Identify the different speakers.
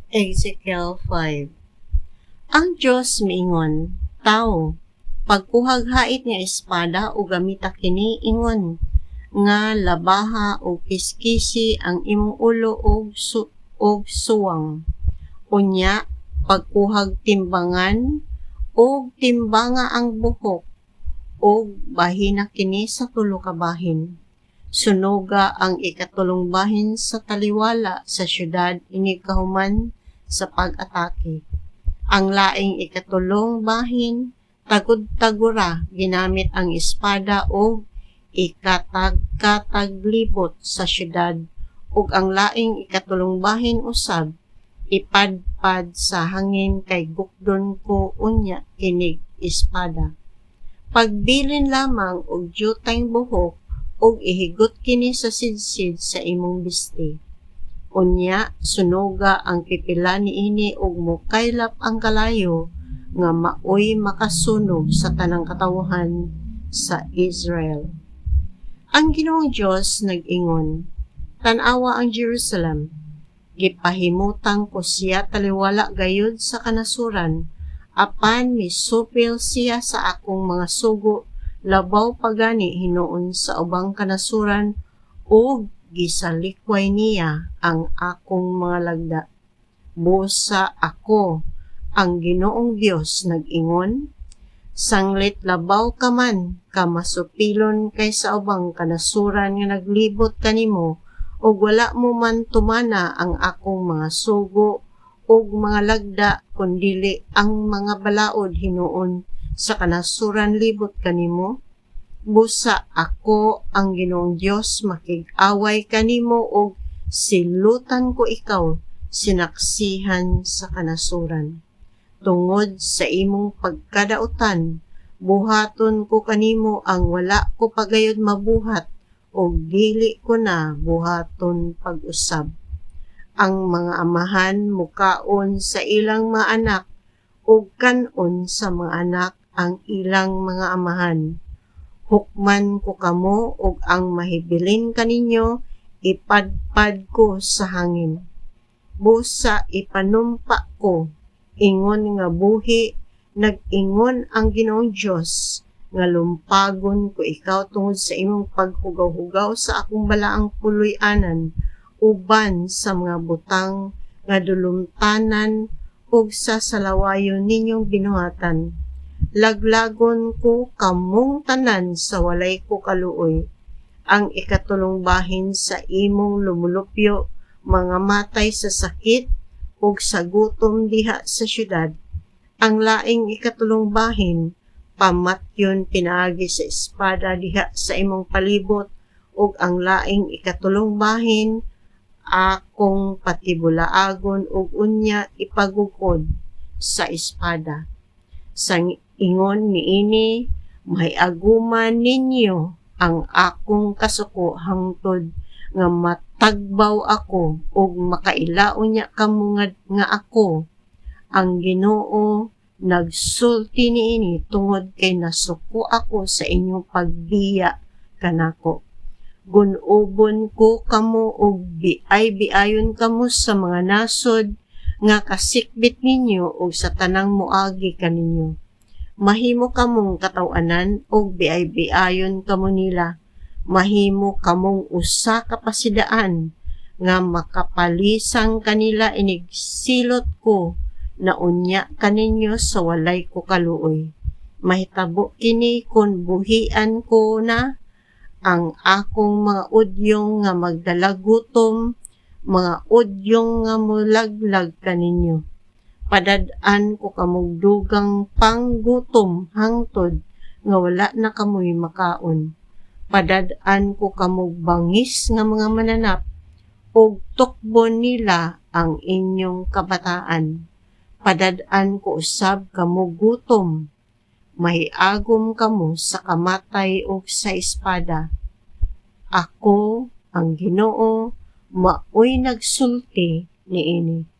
Speaker 1: Ezekiel 5. Ang Diyos miingon, tao, pagkuhaghait nga espada o gamita kini ingon, nga labaha o kiskisi ang imong ulo og suwang. Unya, pagkuhag timbangan o timbanga ang buhok o bahina kini sa tulo ka bahin. Sunoga ang ikatulong bahin sa taliwala sa syudad ini kahuman sa pag-atake. Ang laing ikatulong bahin, tagud-tagura ginamit ang espada o ikatag-kataglibot sa syudad, ug ang laing ikatulong bahin usab, ipadpad sa hangin kay gukdon ko unya kinig espada. Pagbilin lamang og jutang buhok, ug ihigot kini sa sidsid sa imong bisti. Unya, sunoga ang pipila niini ug mokaylap ang kalayo nga maoy makasunog sa tanang katawhan sa Israel. Ang Ginoong Dios nag-ingon, tan-awa ang Jerusalem, gipahimutang ko siya taliwala gayud sa kanasuran, apan misupil siya sa akong mga sugo, labaw pagani hinuon sa ubang kanasuran ug gisalikway niya ang akong mga lagda. Busa ako, ang Ginoong Dios nag-ingon, sanglit labaw ka man ka masupilon kaysa ubang kanasuran nga naglibot kanimo ug wala mo man tumana ang akong mga sugo ug mga lagda kundili ang mga balaod hinuon sa kanasuran libot kanimo. Busa ako, ang Ginoong Dios, makig-away kanimo ug silutan ko ikaw sinaksihan sa kanasuran. Tungod sa imong pagkadautan, buhaton ko kanimo ang wala ko pagayod mabuhat ug dili ko na buhaton pag-usab. Ang mga amahan mukaon sa ilang mga anak ug kanon sa mga anak ang ilang mga amahan. Hukman ko kamo ug ang mahibilin kaninyo ipadpad ko sa hangin. Busa ipanumpa ko, ingon nga buhi, nag-ingon ang Ginoong Dios, nga lumpagon ko ikaw tungod sa imong paghugaw-hugaw sa akong balaang puloy-anan, uban sa mga butang nga dulumtanan ug sa salawayon ninyong binuhatan. Laglagon ko kamong tanan sa walay ko kaluoy. Ang ikatulong bahin sa imong lumulupyo, mga matay sa sakit ug sa gutom diha sa syudad. Ang laing ikatulong bahin, pamatyon pinaagi sa espada diha sa imong palibot, ug ang laing ikatulong bahin, akong patibulaagon ug unya ipagukod sa espada. Sang ingon niini, mahiaguman ninyo ang akong kasuko hangtod nga matagbaw ako ug makailaon niya kamo nga ako, ang Ginoo, nagsulti niini tungod kay nasuko ako sa inyong pagbiya kanako. Gunubon ko kamo ug biay-biayon kamo sa mga nasod nga kasikbit ninyo ug sa tanang moagi kaninyo. Mahimo kamong katawanan ug biay-biayon kamo nila. Mahimo kamong usa ka pasidaan nga makapalisang kanila inigsilot ko na unya kaninyo sa walay ko kaluoy. Mahitabo kini kun buhian ko na ang akong mga udyong nga magdalagutom, mga udyong nga mulaglag kaninyo. Padad-an ko kamong dugang panggutom hangtod nga wala na kamoy makaon. Padad-an ko kamong bangis nga mga mananap ug tukbon nila ang inyong kabataan. Padad-an ko usab kamo gutom. Mahiagom kamo sa kamatay ug sa espada. Ako, ang Ginoo, maoy nagsulti niini.